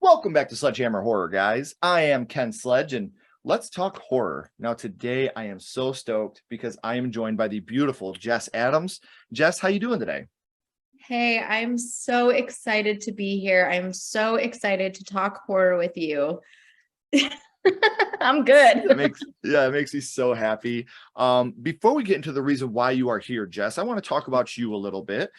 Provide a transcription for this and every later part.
Welcome back to Sledgehammer Horror, guys. I am Ken Sledge, and let's talk horror. Now, today I am so stoked because I am joined by the beautiful Jess Adams. Jess, how you doing today? Hey, I'm so excited to be here. I'm so excited to talk horror with you. I'm That good. makes me so happy. Before we get into the reason why you are here, Jess, I want to talk about you a little bit.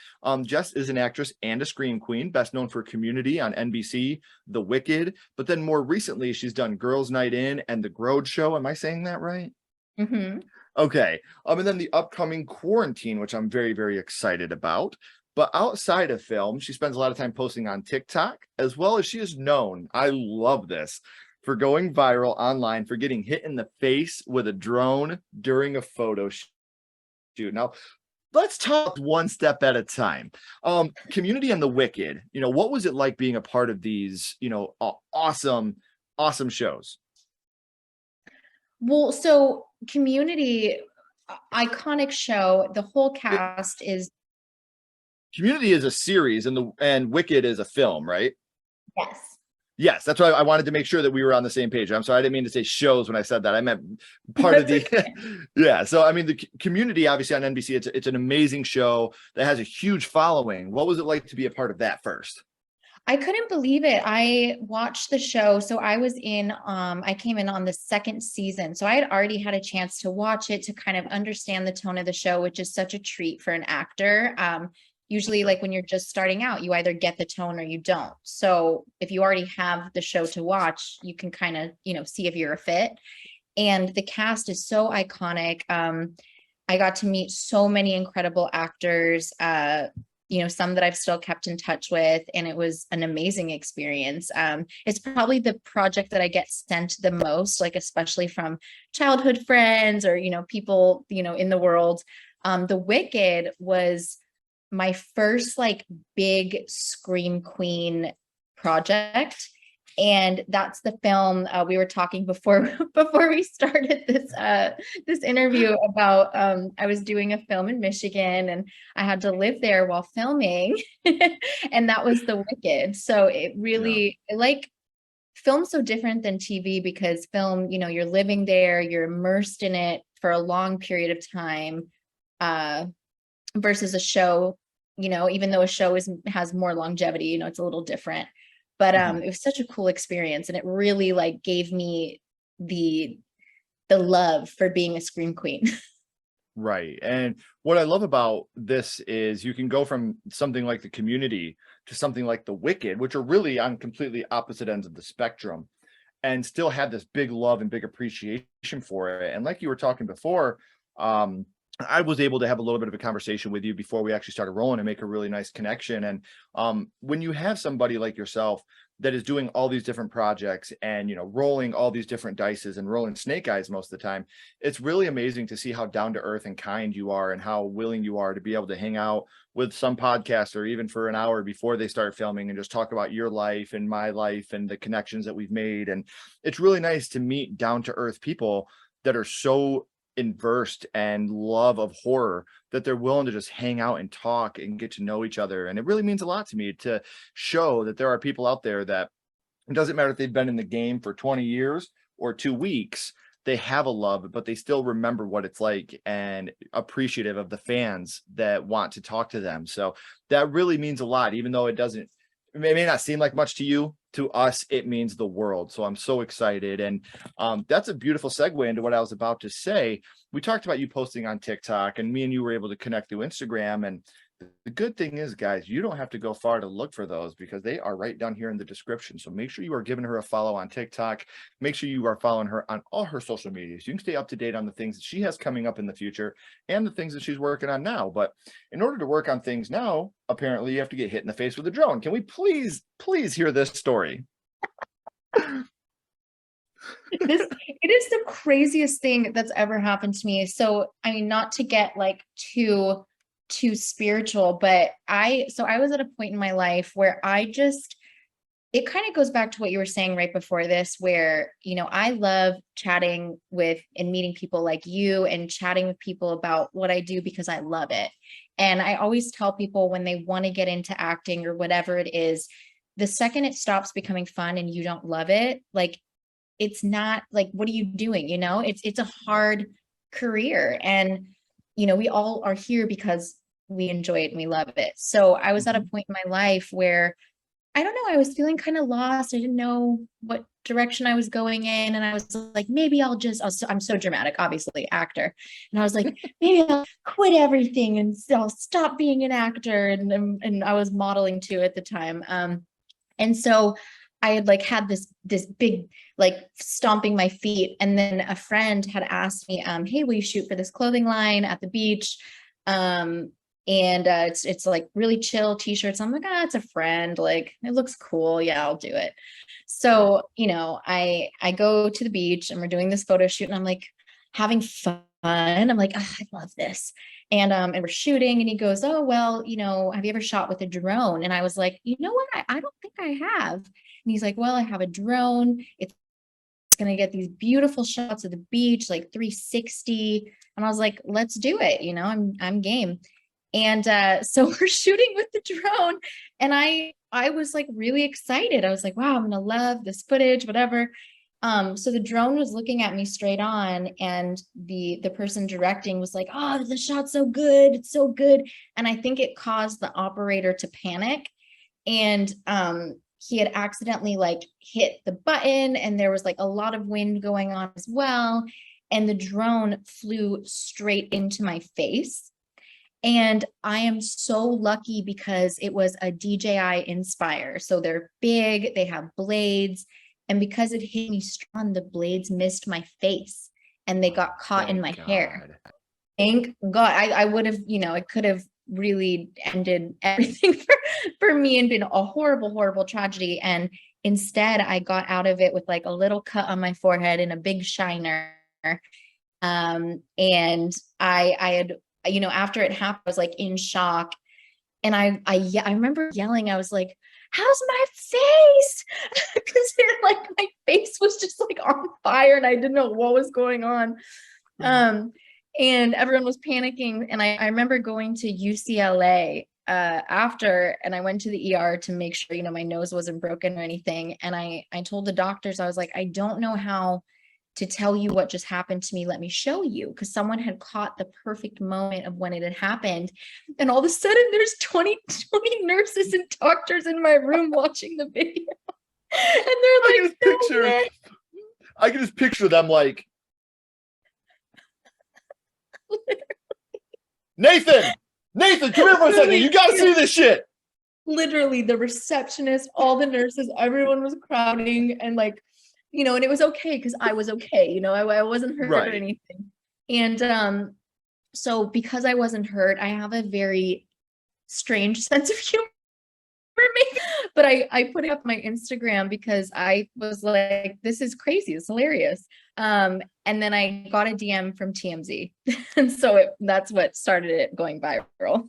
Jess is an actress and a scream queen, best known for Community on NBC, The Wicked, but then more recently she's done Girls Night In and The Grode Show. Am I saying that right? hmm Okay. And then the upcoming Quarantine, which I'm very, very excited about. But outside of film, she spends a lot of time posting on TikTok, as well as she is known, I love this, for going viral online for getting hit in the face with a drone during a photo shoot. Now, let's talk one step at a time. Community and The Wicked, what was it like being a part of these, awesome, awesome shows? Well, so Community, iconic show. The whole cast is Community is a series and Wicked is a film, right? yes. Yes, that's why I wanted to make sure that we were on the same page. I'm sorry, I didn't mean to say shows when I said that. I meant part of That's the okay. yeah. So I mean, the Community, obviously on NBC, it's an amazing show that has a huge following. What was it like to be a part of that first? I couldn't believe it. I watched the show. So I came in on the second season. So I had already had a chance to watch it to kind of understand the tone of the show, which is such a treat for an actor. Usually Sure. like when you're just starting out, you either get the tone or you don't. So if you already have the show to watch, you can kind of, see if you're a fit. And the cast is so iconic. I got to meet so many incredible actors. Some that I've still kept in touch with, and it was an amazing experience. It's probably the project that I get sent the most, like especially from childhood friends or people in the world. The Wicked was my first like big scream queen project, and that's the film we were talking before before we started this interview about. I was doing a film in Michigan and I had to live there while filming and that was The Wicked. So it Yeah. really like film's so different than TV because film, you're living there, you're immersed in it for a long period of time, uh versus a show, even though a show has more longevity, it's a little different. But Mhm. it was such a cool experience and it really like gave me the the love for being a scream queen. Right. And what I love about this is you can go from something like the Community to something like the Wicked, which are really on completely opposite ends of the spectrum, and still have this big love and big appreciation for it. And like you were talking before, I was able to have a little bit of a conversation with you before we actually started rolling and make a really nice connection. And when you have somebody like yourself that is doing all these different projects and rolling all these different dices and rolling snake eyes most of the time, it's really amazing to see how down to earth and kind you are and how willing you are to be able to hang out with some podcaster even for an hour before they start filming and just talk about your life and my life and the connections that we've made. And it's really nice to meet down to earth people that are so versed and love of horror that they're willing to just hang out and talk and get to know each other. And it really means a lot to me to show that there are people out there that it doesn't matter if they've been in the game for 20 years or 2 weeks, they have a love, but they still remember what it's like and appreciative of the fans that want to talk to them. So that really means a lot, even though it may not seem like much to you. To us, it means the world. So I'm so excited. And that's a beautiful segue into what I was about to say. We talked about you posting on TikTok, and me and you were able to connect through Instagram. And the good thing is, guys, you don't have to go far to look for those because they are right down here in the description. So make sure you are giving her a follow on TikTok. Make sure you are following her on all her social media so you can stay up to date on the things that she has coming up in the future and the things that she's working on now. But in order to work on things now, apparently you have to get hit in the face with a drone. Can we please hear this story? It is the craziest thing that's ever happened to me. So I mean, not to get like too spiritual, but I was at a point in my life where it kind of goes back to what you were saying right before this, where, I love chatting with and meeting people like you and chatting with people about what I do because I love it. And I always tell people when they want to get into acting or whatever it is, the second it stops becoming fun and you don't love it, like, it's not like, what are you doing? You know, it's a hard career. And, you know, we all are here because we enjoy it and we love it. So I was at a Mhm. point in my life where I don't know, I was feeling kind of lost. I didn't know what direction I was going in. And I was like, maybe I'm so dramatic, obviously, actor. And I was like, maybe I'll quit everything and I'll stop being an actor. And I was modeling too at the time. And so I had like had this big like stomping my feet. And then a friend had asked me, hey, will you shoot for this clothing line at the beach? And it's like really chill t-shirts. I'm like, it's a friend, like it looks cool. Yeah, I'll do it. Right. So, you know, I go to the beach and we're doing this photo shoot and I'm like having fun. I'm like, I love this. And we're shooting and he goes, oh, well, you know, have you ever shot with a drone? And I was like, you know what? I don't think I have. And he's like, well, I have a drone. It's going to get these beautiful shots of the beach, like 360. And I was like, let's do it. You know, I'm game. And so we're shooting with the drone and I was like really excited. I was like, wow, I'm gonna love this footage, whatever. So the drone was looking at me straight on, and the person directing was like, oh, the shot's so good, it's so good. And I think it caused the operator to panic. And he had accidentally like hit the button, and there was like a lot of wind going on as well. And the drone flew straight into my face. And I am so lucky because it was a DJI Inspire. So they're big, they have blades. And because it hit me strong, the blades missed my face and they got Oh, caught in thank my hair. God. Thank God. I would have, you know, it could have really ended everything for me and been a horrible, horrible tragedy. And instead, I got out of it with like a little cut on my forehead and a big shiner. And I had, you know, after it happened, I was like in shock. And I remember yelling, I was like, how's my face? Because like my face was just like on fire and I didn't know what was going on. Um, and everyone was panicking. And I remember going to UCLA after, and I went to the ER to make sure, you know, my nose wasn't broken or anything. And I told the doctors, I was like, I don't know how to tell you what just happened to me. Let me show you. Because someone had caught the perfect moment of when it had happened. And all of a sudden there's 20 nurses and doctors in my room watching the video. And I they're can like, just picture, no, I can just picture them like, Nathan, Nathan, come here for a second. You got to see this shit. literally the receptionist, all the nurses, everyone was crowding and like, you know, and it was okay because I was okay, you know, I wasn't hurt or Right. anything. And so because I wasn't hurt, I have a very strange sense of humor. Me. But I put it up my Instagram because I was like, this is crazy, it's hilarious. And then I got a DM from TMZ. And so that's what started it going viral.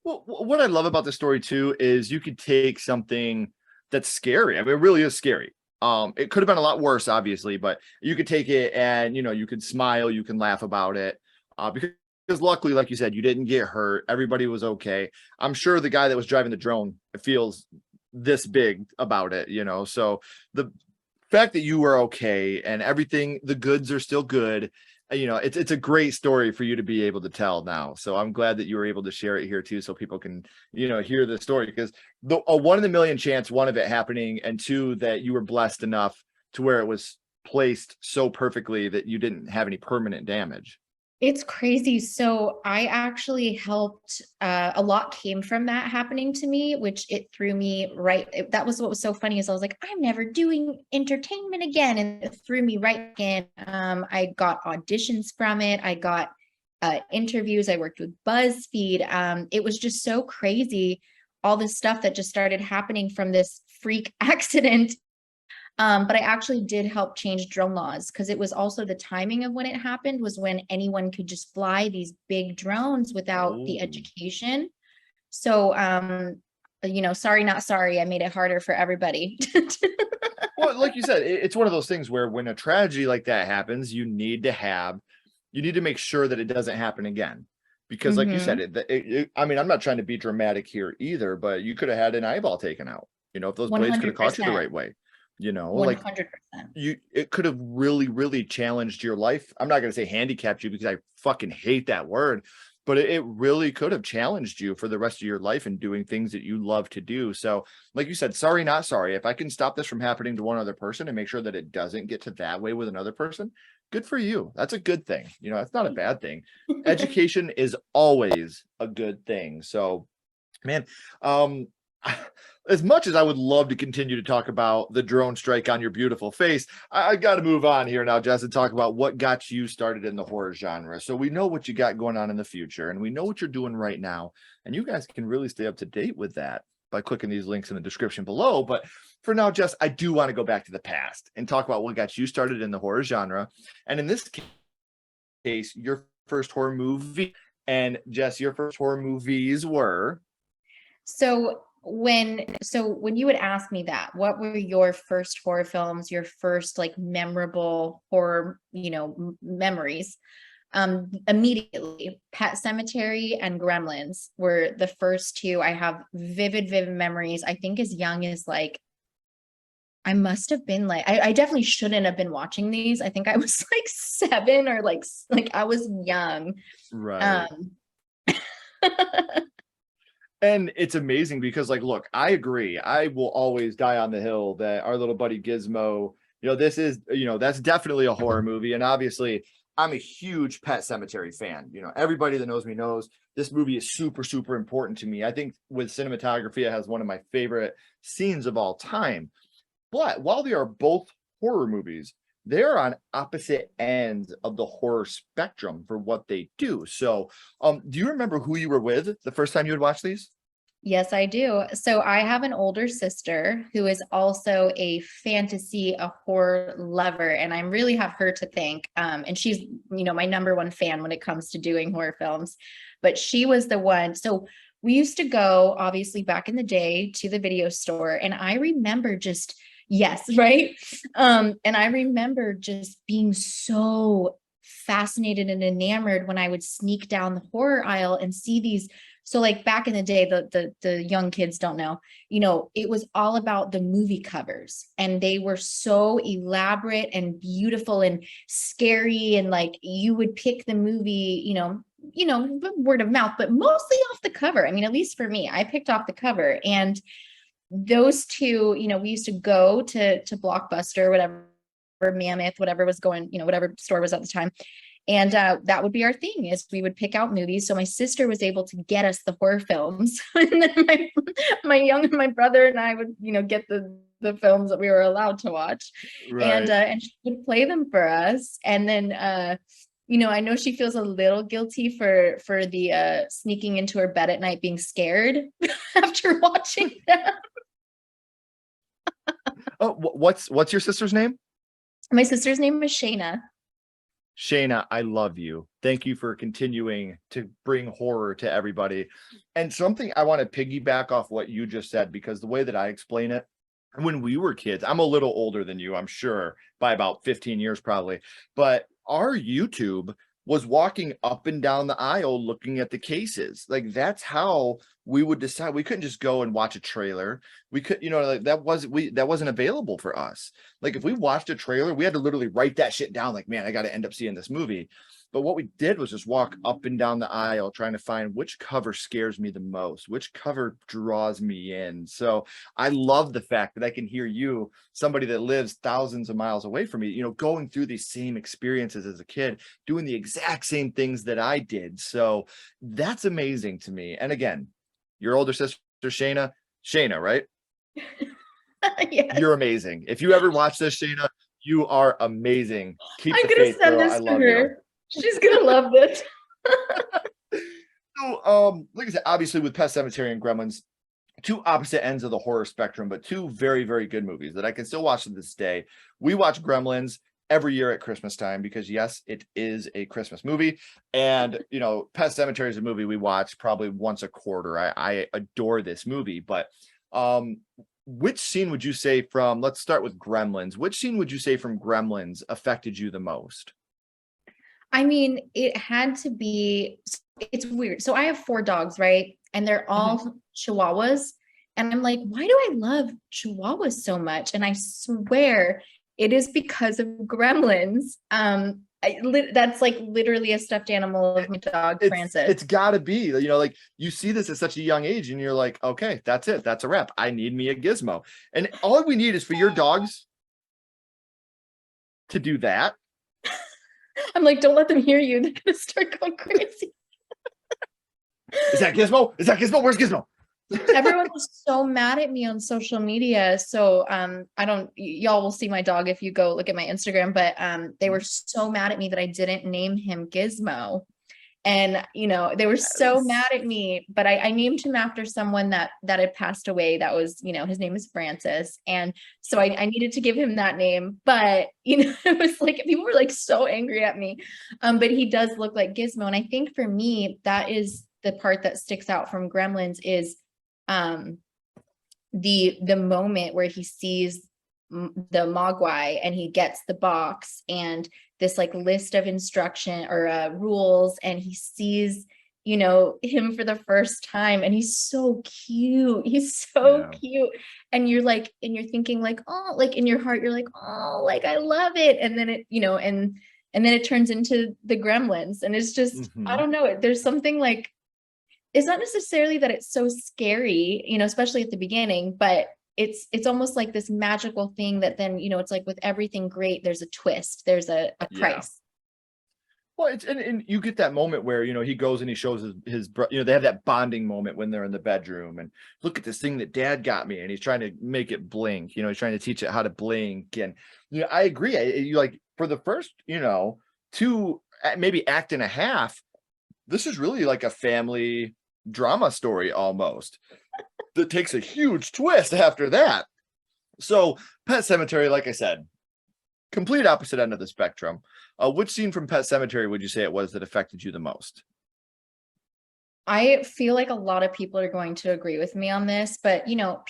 Well, what I love about the story too is you could take something that's scary. I mean, it really is scary. It could have been a lot worse, obviously, but you could take it and, you know, you could smile, you can laugh about it. Because luckily, like you said, you didn't get hurt. Everybody was okay. I'm sure the guy that was driving the drone feels this big about it, you know. So the fact that you were okay and everything, the goods are still good, you know, it's a great story for you to be able to tell now. So I'm glad that you were able to share it here too, so people can, you know, hear the story, because a 1 in a million chance, one of it happening, and two, that you were blessed enough to where it was placed so perfectly that you didn't have any permanent damage. It's crazy. So I actually helped, a lot came from that happening to me, which it threw me right. That was what was so funny is I was like, I'm never doing entertainment again. And it threw me right in. I got auditions from it. I got interviews. I worked with BuzzFeed. It was just so crazy. All this stuff that just started happening from this freak accident. But I actually did help change drone laws because it was also the timing of when it happened was when anyone could just fly these big drones without the Oh. education. So, you know, sorry, not sorry. I made it harder for everybody. Well, like you said, it's one of those things where when a tragedy like that happens, you need to make sure that it doesn't happen again. Because like you said, Hmm. I mean, I'm not trying to be dramatic here either, but you could have had an eyeball taken out. if those blades could have caught you the 100%. right way, like 100%. it could have really, really challenged your life. I'm not going to say handicapped you because I fucking hate that word, but it really could have challenged you for the rest of your life in doing things that you love to do. So, like you said, sorry, not sorry. If I can stop this from happening to one other person and make sure that it doesn't get to that way with another person, good for you. That's a good thing. That's not a bad thing. Education is always a good thing. So, man, um, as much as I would love to continue to talk about the drone strike on your beautiful face, I got to move on here now, Jess, and talk about what got you started in the horror genre. So we know what you got going on in the future, and we know what you're doing right now, and you guys can really stay up to date with that by clicking these links in the description below. But for now, Jess, I do want to go back to the past and talk about what got you started in the horror genre. And in this case, your first horror movie. And Jess, your first horror movies were? So when you would ask me that, what were your first horror films, your first like memorable horror, memories? Immediately, Pet Cemetery and Gremlins were the first two. I have vivid memories. I think as young as like, I must have been like, I definitely shouldn't have been watching these. I think I was like 7 or like I was young. Right. Um, And it's amazing because, like, look, I agree. I will always die on the hill that our little buddy Gizmo, this is, that's definitely a horror movie. And obviously, I'm a huge Pet Cemetery fan. Everybody that knows me knows this movie is super, super important to me. I think with cinematography, it has one of my favorite scenes of all time. But while they are both horror movies, they're on opposite ends of the horror spectrum for what they do. So, do you remember who you were with the first time you would watch these? Yes, I do. So I have an older sister who is also a horror lover, and I really have her to thank. And she's, my number one fan when it comes to doing horror films. But she was the one. So we used to go, obviously, back in the day to the video store, and I remember just, yes, right. And I remember just being so fascinated and enamored when I would sneak down the horror aisle and see these. So like back in the day, the young kids don't know, it was all about the movie covers, and they were so elaborate and beautiful and scary. And like you would pick the movie, word of mouth, but mostly off the cover. I mean, at least for me, I picked off the cover. And those two, we used to go to Blockbuster, whatever, Mammoth, whatever was going, whatever store was at the time. And that would be our thing, is we would pick out movies. So my sister was able to get us the horror films. And then my brother and I would, get the films that we were allowed to watch. Right. And she would play them for us. And then I know she feels a little guilty for the sneaking into her bed at night being scared after watching them. Oh, what's your sister's name? My sister's name is Shayna. Shayna, I love you. Thank you for continuing to bring horror to everybody. And something I want to piggyback off what you just said, because the way that I explain it, when we were kids, I'm a little older than you, I'm sure, by about 15 years probably, but our YouTube was walking up and down the aisle looking at the cases. Like, that's how we would decide. We couldn't just go and watch a trailer. We could, like, that wasn't available for us. Like, if we watched a trailer, we had to literally write that shit down. Like, man, I got to end up seeing this movie. But what we did was just walk up and down the aisle trying to find which cover scares me the most, which cover draws me in. So I love the fact that I can hear you, somebody that lives thousands of miles away from me, going through these same experiences as a kid, doing the exact same things that I did. So that's amazing to me. And again, your older sister, Shayna, right? Yes. You're amazing. If you ever watch this, Shayna, you are amazing. Keep I'm the gonna faith, send girl. this I to love her. you. She's gonna love this. So, like I said, obviously with Pet Cemetery and Gremlins, two opposite ends of the horror spectrum, but two very, very good movies that I can still watch to this day. We watch Gremlins every year at Christmas time because, yes, it is a Christmas movie. And, Pet Cemetery is a movie we watch probably once a quarter. I adore this movie. But which scene would you say from, let's start with Gremlins. Which scene would you say from Gremlins affected you the most? I mean, it had to be, it's weird. So I have 4 dogs, right? And they're all Chihuahuas. And I'm like, why do I love Chihuahuas so much? And I swear it is because of Gremlins. That's like literally a stuffed animal of my dog, Francis. It's gotta be, you know, like you see this at such a young age and you're like, okay, that's it. That's a wrap. I need me a gizmo. And all we need is for your dogs to do that. I'm like, don't let them hear you. They're gonna start going crazy. Is that Gizmo? Is that Gizmo? Where's Gizmo? Everyone was so mad at me on social media. So I don't, y'all will see my dog if you go look at my Instagram, but they were so mad at me that I didn't name him Gizmo. And you know, they were so mad at me, but I named him after someone that had passed away. That was, you know, his name is Francis. And so I needed to give him that name. But you know, it was like people were like so angry at me. But he does look like Gizmo. And I think for me, that is the part that sticks out from Gremlins is the moment where he sees the Mogwai and he gets the box and this like list of instruction or rules, and he sees, you know, him for the first time, and he's so cute. He's so cute. And you're like, and you're thinking like, oh, like in your heart, you're like, oh, like I love it. And then it, you know, and then it turns into the Gremlins, and it's just, I don't know, there's something like, it's not necessarily that it's so scary, you know, especially at the beginning, but it's almost like this magical thing that then, you know, it's like with everything great, there's a twist, there's a price. Well, it's and you get that moment where, you know, he goes and he shows you know, they have that bonding moment when they're in the bedroom and look at this thing that dad got me, and he's trying to make it blink, you know, he's trying to teach it how to blink. And you know, I agree. You like for the first, you know, two maybe act and a half, this is really like a family drama story almost that takes a huge twist after that. So Pet Cemetery, like I said, complete opposite end of the spectrum. Which scene from Pet Cemetery would you say it was that affected you the most? I feel like a lot of people are going to agree with me on this, but you know,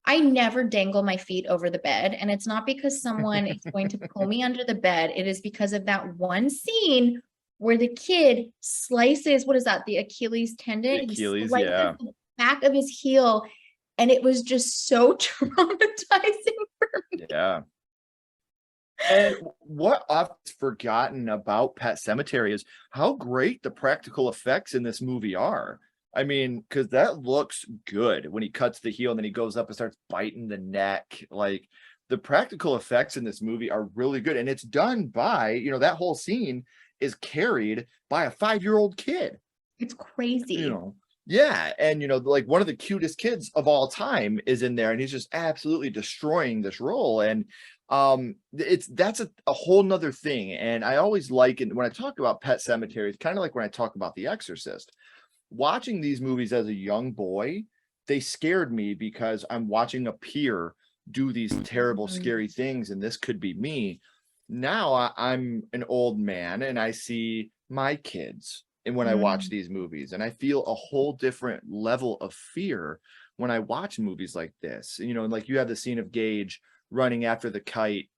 I never dangle my feet over the bed, and it's not because someone is going to pull me under the bed. It is because of that one scene where the kid slices, what is that? The Achilles tendon. The He Achilles, slices yeah. the back of his heel, and it was just so traumatizing for me. Yeah. And what I've forgotten about Pet Cemetery is how great the practical effects in this movie are. I mean, because that looks good when he cuts the heel and then he goes up and starts biting the neck. Like the practical effects in this movie are really good. And it's done by, you know, that whole scene is carried by a 5-year-old kid. It's crazy. You know, yeah. And, you know, like one of the cutest kids of all time is in there and he's just absolutely destroying this role. And that's a whole nother thing. And I always like it when I talk about Pet Cemetery, it's kind of like when I talk about The Exorcist. Watching these movies as a young boy, they scared me because I'm watching a peer do these terrible, scary things, and this could be me. Now I'm an old man and I see my kids and when I watch these movies, and I feel a whole different level of fear when I watch movies like this. You know, and like you have the scene of Gage running after the kite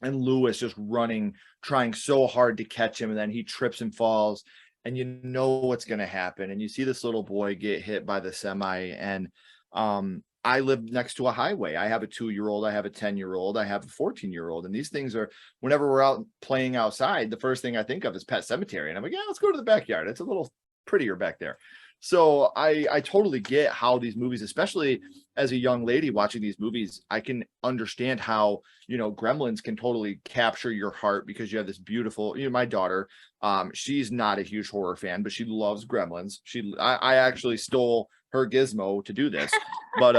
and Lewis just running, trying so hard to catch him, and then he trips and falls, and you know what's going to happen. And you see this little boy get hit by the semi. And I live next to a highway. I have a 2-year-old, I have a 10-year-old, I have a 14-year-old, and these things are, whenever we're out playing outside, the first thing I think of is Pet Cemetery, and I'm like, yeah, let's go to the backyard. It's a little prettier back there. So I totally get how these movies, especially as a young lady watching these movies, I can understand how, you know, Gremlins can totally capture your heart because you have this beautiful, you know, my daughter, she's not a huge horror fan, but she loves Gremlins. I actually stole her gizmo to do this, but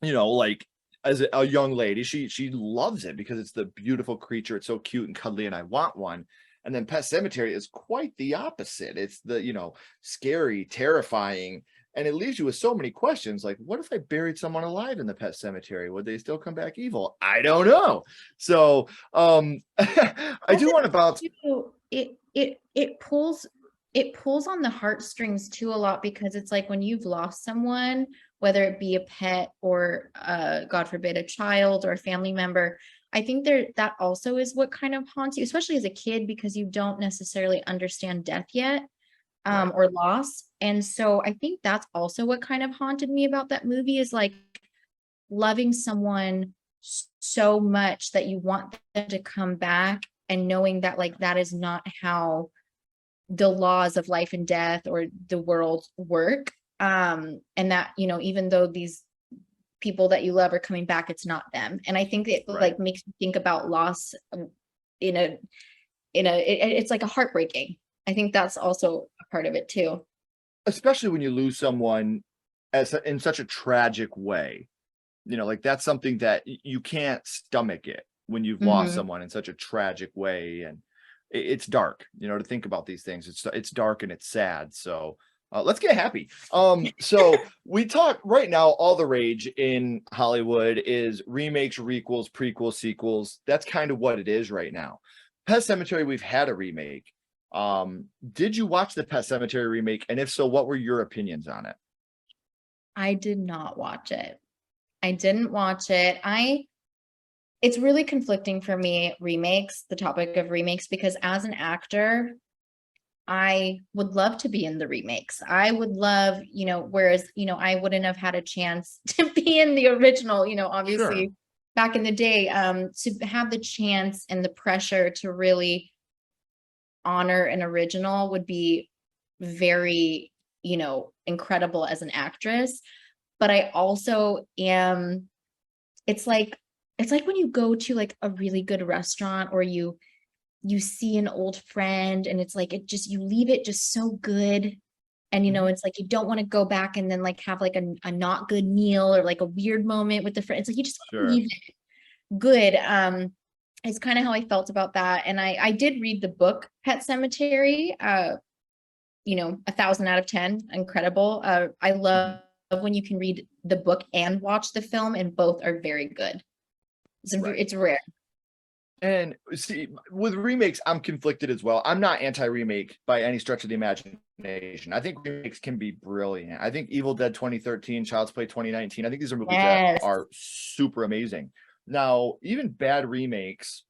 you know, like as a young lady, she loves it because it's the beautiful creature. It's so cute and cuddly, and I want one. And then Pet Cemetery is quite the opposite. It's the, you know, scary, terrifying, and it leaves you with so many questions. Like, what if I buried someone alive in the Pet Cemetery? Would they still come back evil? I don't know. So, I do want to bounce. It pulls on the heartstrings too a lot, because it's like when you've lost someone, whether it be a pet or God forbid, a child or a family member. I think that also is what kind of haunts you, especially as a kid, because you don't necessarily understand death yet. Right. or loss. And so I think that's also what kind of haunted me about that movie, is like loving someone so much that you want them to come back, and knowing that like that is not how the laws of life and death or the world work. And that, even though these people that you love are coming back, it's not them. And I think it Right. like makes me think about loss in a it's like a heartbreaking. I think that's also a part of it too. Especially when you lose someone in such a tragic way. Like that's something that you can't stomach it when you've lost Mhm. someone in such a tragic way, and it's dark, to think about these things. It's dark and it's sad. So let's get happy. So we talk right now. All the rage in Hollywood is remakes, requels, prequels, sequels. That's kind of what it is right now. Pet Cemetery, we've had a remake. Did you watch the Pet Cemetery remake? And if so, what were your opinions on it? I did not watch it. I didn't watch it. It's really conflicting for me, remakes, the topic of remakes, because as an actor, I would love to be in the remakes. I would love, whereas, I wouldn't have had a chance to be in the original, Sure. obviously back in the day, to have the chance and the pressure to really honor an original would be very, incredible as an actress. But I also am, it's like, when you go to like a really good restaurant, or you see an old friend, and it's like you leave it just so good. And Mhm. it's like you don't want to go back and then like have like a not good meal, or like a weird moment with the friend. It's like you just want to Sure. leave it good. It's kind of how I felt about that. And I did read the book Pet Cemetery. 1,000 out of 10, incredible. I Mhm. love when you can read the book and watch the film, and both are very good. Right. It's rare. And see, with remakes, I'm conflicted as well. I'm not anti-remake by any stretch of the imagination. I think remakes can be brilliant. I think Evil Dead 2013, Child's Play 2019, I think these are movies that Yes. are super amazing. Now, even bad remakes,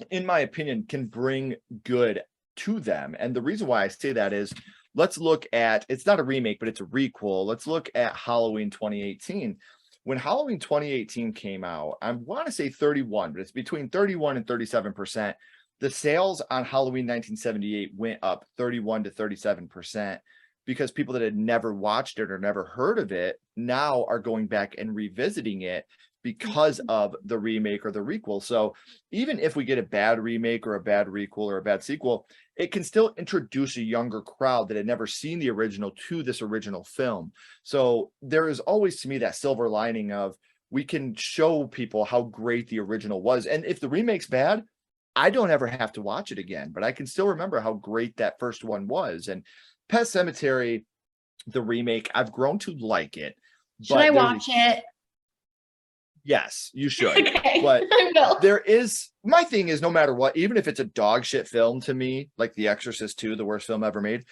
in my opinion, can bring good to them. And the reason why I say that is, let's look at, it's not a remake, but it's a requel. Let's look at Halloween 2018. When Halloween 2018 came out, I want to say 31, but it's between 31 and 37%. The sales on Halloween 1978 went up 31 to 37% because people that had never watched it or never heard of it now are going back and revisiting it because of the remake or the requel. So even if we get a bad remake or a bad requel or a bad sequel, it can still introduce a younger crowd that had never seen the original to this original film. So there is always, to me, that silver lining of, we can show people how great the original was. And if the remake's bad, I don't ever have to watch it again, but I can still remember how great that first one was. And Pet Cemetery, the remake, I've grown to like it, Should I but there's a, watch it? yes, you should. Okay, But I will. there is, my thing is, no matter what, even if it's a dog shit film to me, like The Exorcist 2, the worst film ever made,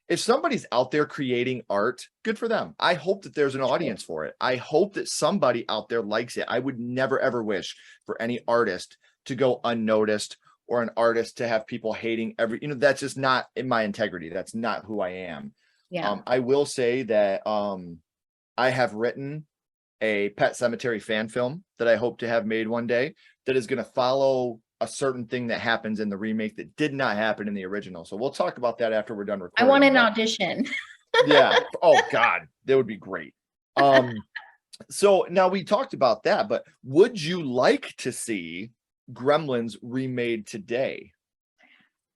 if somebody's out there creating art, good for them. I hope that there's an True. audience for it. I hope that somebody out there likes it. I would never ever wish for any artist to go unnoticed, or an artist to have people hating every, that's just not in my integrity. That's not who I am. Yeah. I will say that I have written a Pet Cemetery fan film that I hope to have made one day, that is going to follow a certain thing that happens in the remake that did not happen in the original. So we'll talk about that after we're done I want recording. an But audition. yeah, oh God, that would be great. Um, so now we talked about that, but would you like to see Gremlins remade today?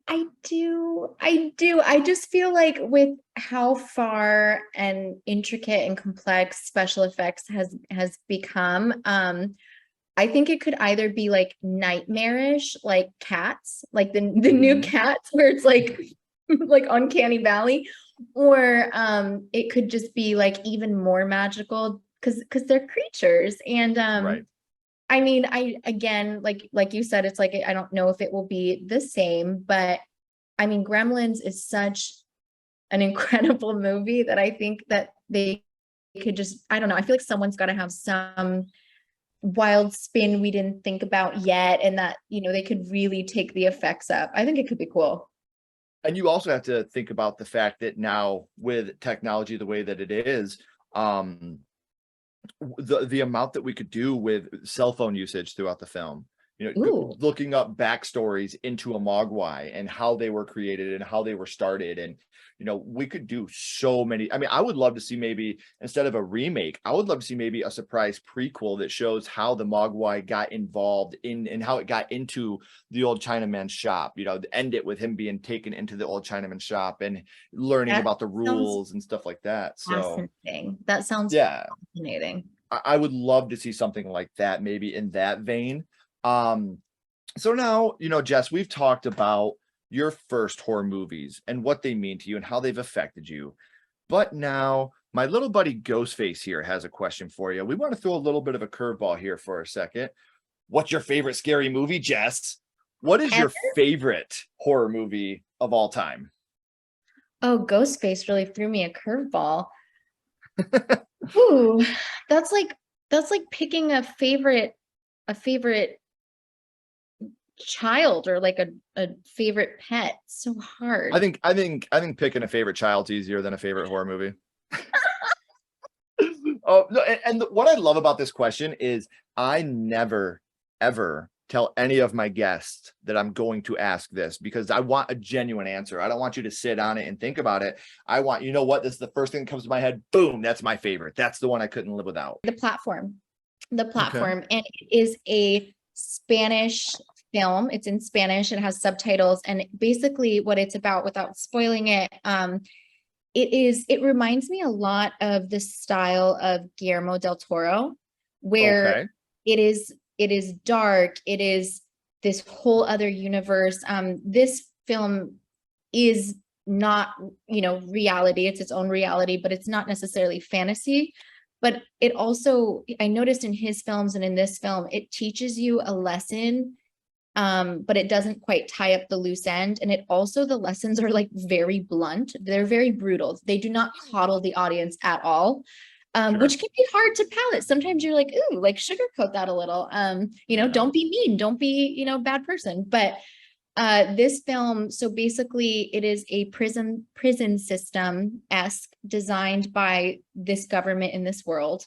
I do. I do. I just feel like with how far and intricate and complex special effects has become, I think it could either be like nightmarish, like Cats, like the new Mhm. Cats, where it's like like Uncanny Valley, or it could just be like even more magical because they're creatures. And Right. I mean, I again, like you said, it's like I don't know if it will be the same, but I mean, Gremlins is such an incredible movie that I think that they could just, I don't know, I feel like someone's got to have some wild spin we didn't think about yet, and that, they could really take the effects up. I think it could be cool. And you also have to think about the fact that now with technology the way that it is, um, the amount that we could do with cell phone usage throughout the film. Ooh, Looking up backstories into a Mogwai and how they were created and how they were started, and we could do so many. I mean, I would love to see, maybe instead of a remake, I would love to see maybe a surprise prequel that shows how the Mogwai got involved in and how it got into the old Chinaman's shop. End it with him being taken into the old Chinaman's shop and learning that about the sounds rules and stuff like that. So fascinating. That sounds yeah, fascinating. I would love to see something like that, maybe in that vein. Um, so now, Jess, we've talked about your first horror movies and what they mean to you and how they've affected you. But now, my little buddy Ghostface here has a question for you. We want to throw a little bit of a curveball here for a second. What's your favorite scary movie, Jess? What is your Ever? favorite horror movie of all time? Oh, Ghostface really threw me a curveball. Ooh, that's like picking a favorite child or like a favorite pet. So I hard. think I think I think picking a favorite child's easier than a favorite horror movie. Oh, no, and what I love about this question is I never, ever tell any of my guests that I'm going to ask this, because I want a genuine answer. I don't want you to sit on it and think about it. I want, what? This is the first thing that comes to my head. Boom, that's my favorite. That's the one I couldn't live without. The platform. The Okay. platform. And it is a Spanish film. It's in Spanish. It has subtitles. And basically what it's about, without spoiling it, it reminds me a lot of the style of Guillermo del Toro, where Okay. it is dark, it is this whole other universe. This film is not, reality, it's its own reality, but it's not necessarily fantasy. But it also, I noticed in his films and in this film, it teaches you a lesson, but it doesn't quite tie up the loose end. And it also, the lessons are like very blunt. They're very brutal. They do not coddle the audience at all, Sure. which can be hard to palate. Sometimes you're like, ooh, like sugarcoat that a little. Yeah. Don't be mean, don't be, bad person. But this film, so basically it is a prison system-esque designed by this government in this world,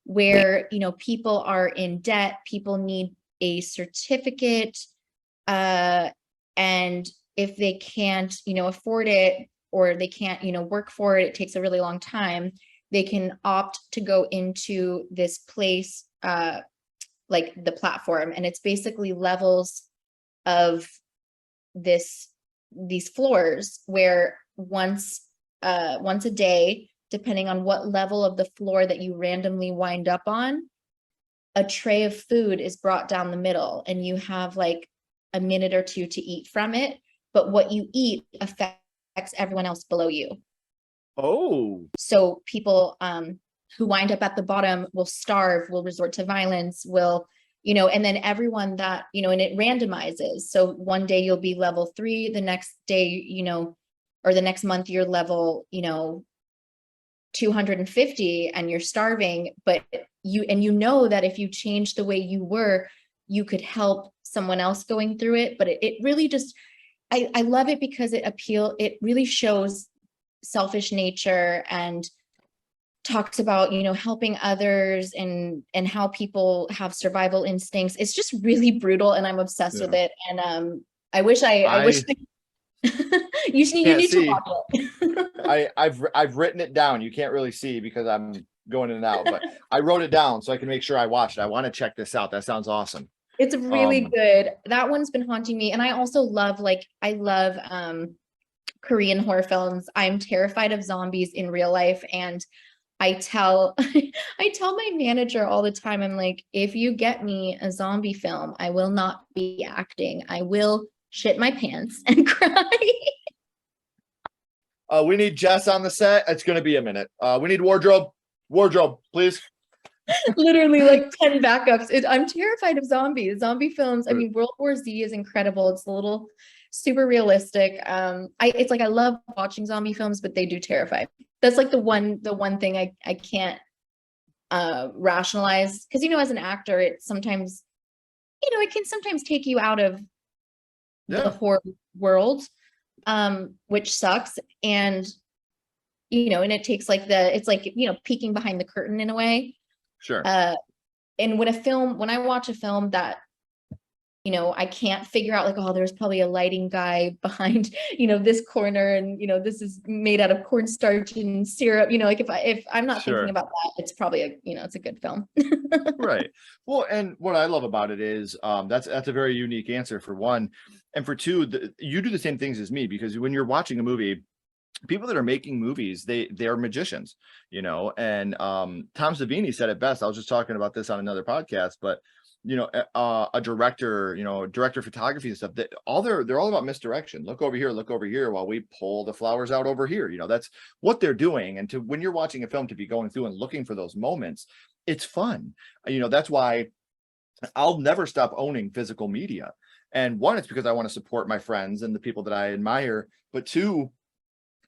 where people are in debt, people need a certificate, and if they can't afford it, or they can't work for it, it takes a really long time, they can opt to go into this place, like the platform, and it's basically levels of this these floors, where once a day, depending on what level of the floor that you randomly wind up on, a tray of food is brought down the middle, and you have like a minute or two to eat from it, but what you eat affects everyone else below you. Oh, So people who wind up at the bottom will starve, will resort to violence, will, and then everyone that, and it randomizes. So one day you'll be level 3, the next day, or the next month you're level, 250 and you're starving, but that if you change the way you were, you could help someone else going through it. But it really just, I love it because it really shows selfish nature, and talks about helping others, and how people have survival instincts. It's just really brutal, and I'm obsessed with yeah. it. And I wish I you can't need to see. watch it. I've written it down. You can't really see because I'm going in and out, but I wrote it down so I can make sure I watched it. I want to check this out. That sounds awesome. It's really Um, good. That one's been haunting me. And I also love, I love Korean horror films. I'm terrified of zombies in real life. And I tell I tell my manager all the time, I'm like, if you get me a zombie film, I will not be acting. I will shit my pants and cry. we need Jess on the set. It's going to be a minute. We need wardrobe, please. Literally like 10 backups. I'm terrified of zombies. Zombie films. I mean, World War Z is incredible. It's a little super realistic. It's like I love watching zombie films, but they do terrify me. That's like the one thing I can't rationalize, because as an actor, it sometimes, it can sometimes take you out of the Yeah. horror world. which sucks. And, and it takes like it's like, peeking behind the curtain in a way. Sure. And when I watch a film that, I can't figure out like, oh, there's probably a lighting guy behind, this corner, and, this is made out of cornstarch and syrup, like if I'm not Sure. thinking about that, it's probably it's a good film. Right. Well, and what I love about it is that's a very unique answer for one. And for two, you do the same things as me, because when you're watching a movie, people that are making movies, they're magicians, and Tom Savini said it best. I was just talking about this on another podcast, but a director, director of photography and stuff, that they're all about misdirection. Look over here while we pull the flowers out over here. That's what they're doing. And when you're watching a film, to be going through and looking for those moments, it's fun. That's why I'll never stop owning physical media. And one, it's because I want to support my friends and the people that I admire, but two,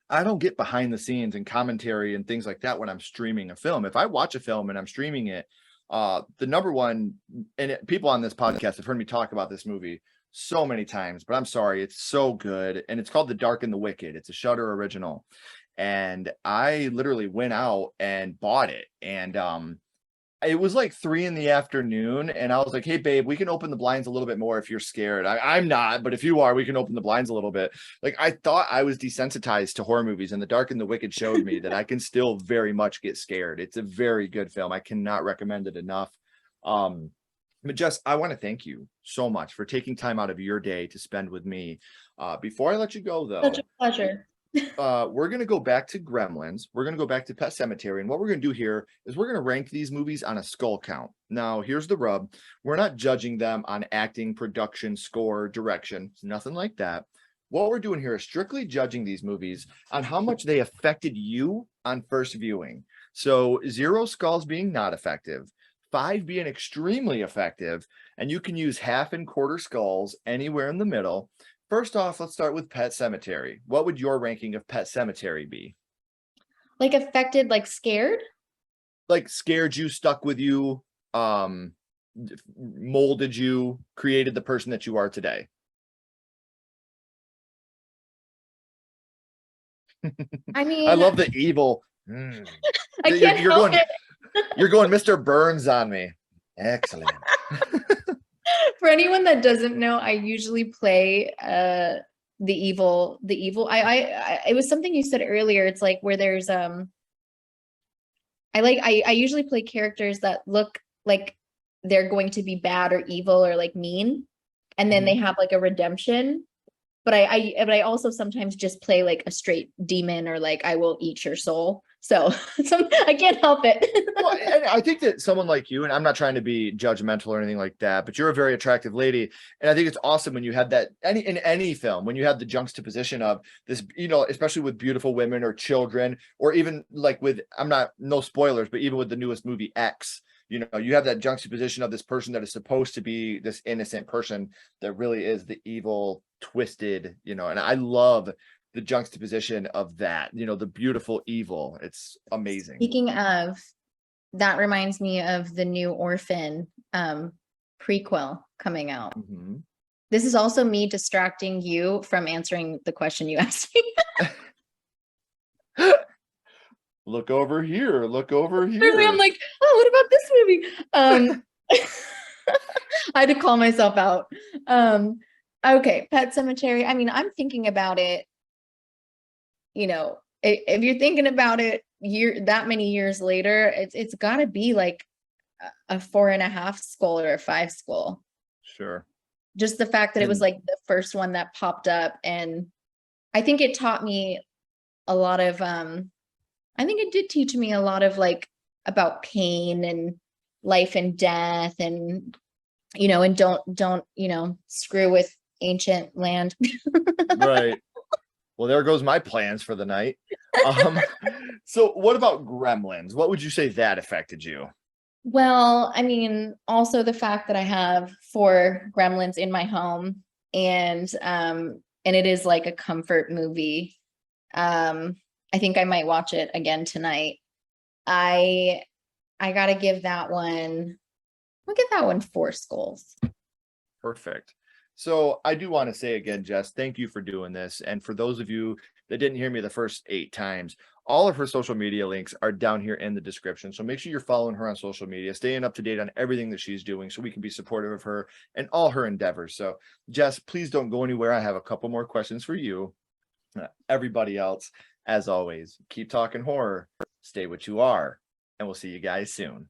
I don't get behind the scenes and commentary and things like that when I'm streaming a film. If I watch a film and I'm streaming it, the number one, and people on this podcast have heard me talk about this movie so many times, but I'm sorry, it's so good. And it's called The Dark and the Wicked. It's a Shudder original. And I literally went out and bought it. And it was like 3 PM, and I was like, hey babe, we can open the blinds a little bit more if you're scared. I'm not, but if you are, we can open the blinds a little bit. Like, I thought I was desensitized to horror movies, and The Dark and the Wicked showed me that I can still very much get scared. It's a very good film. I cannot recommend it enough. But Jess, I want to thank you so much for taking time out of your day to spend with me. Before I let you go, though, Such a pleasure. we're going to go back to Gremlins. We're going to go back to Pet Sematary. And what we're going to do here is we're going to rank these movies on a skull count. Now, here's the rub. We're not judging them on acting, production, score, direction, nothing like that. What we're doing here is strictly judging these movies on how much they affected you on first viewing. So 0 skulls being not effective, 5 being extremely effective, and you can use half and quarter skulls anywhere in the middle. First off, let's start with Pet Sematary. What would your ranking of Pet Sematary be? Like affected, like scared? Like scared you, stuck with you, molded you, created the person that you are today. I mean, I love the evil. I can't help it. You're going Mr. Burns on me. Excellent. For anyone that doesn't know, I usually play the evil. It was something you said earlier. It's like where there's I usually play characters that look like they're going to be bad or evil or like mean, and then they have like a redemption. But I also sometimes just play like a straight demon, or like I will eat your soul. So I can't help it. Well, and I think that someone like you, and I'm not trying to be judgmental or anything like that, but you're a very attractive lady. And I think it's awesome when you have that in any film, when you have the juxtaposition of this, especially with beautiful women or children, or even like with, no spoilers, but even with the newest movie X, you have that juxtaposition of this person that is supposed to be this innocent person that really is the evil, twisted, and I love the juxtaposition of that, the beautiful evil. It's amazing. Speaking of, that reminds me of the new Orphan prequel coming out. This is also me distracting you from answering the question you asked me. Look over here. Look over here. Really, I'm like, oh, what about this movie? I had to call myself out. Okay, Pet Sematary. I mean, I'm thinking about it. If you're thinking about it that many years later, it's got to be like a 4.5 skull or a 5 skull. Sure. Just the fact that it was like the first one that popped up, and I think it taught me a lot of I think it did teach me a lot of like about pain and life and death, and and don't screw with ancient land. Right. Well, there goes my plans for the night. So what about Gremlins? What would you say that affected you? Well, I mean, also the fact that I have 4 Gremlins in my home, and it is like a comfort movie. I think I might watch it again tonight. I gotta give that one, I'll give that one 4 skulls. Perfect. So I do want to say again, Jess, thank you for doing this. And for those of you that didn't hear me the first 8 times, all of her social media links are down here in the description. So make sure you're following her on social media, staying up to date on everything that she's doing so we can be supportive of her and all her endeavors. So Jess, please don't go anywhere. I have a couple more questions for you. Everybody else, as always, keep talking horror, stay what you are, and we'll see you guys soon.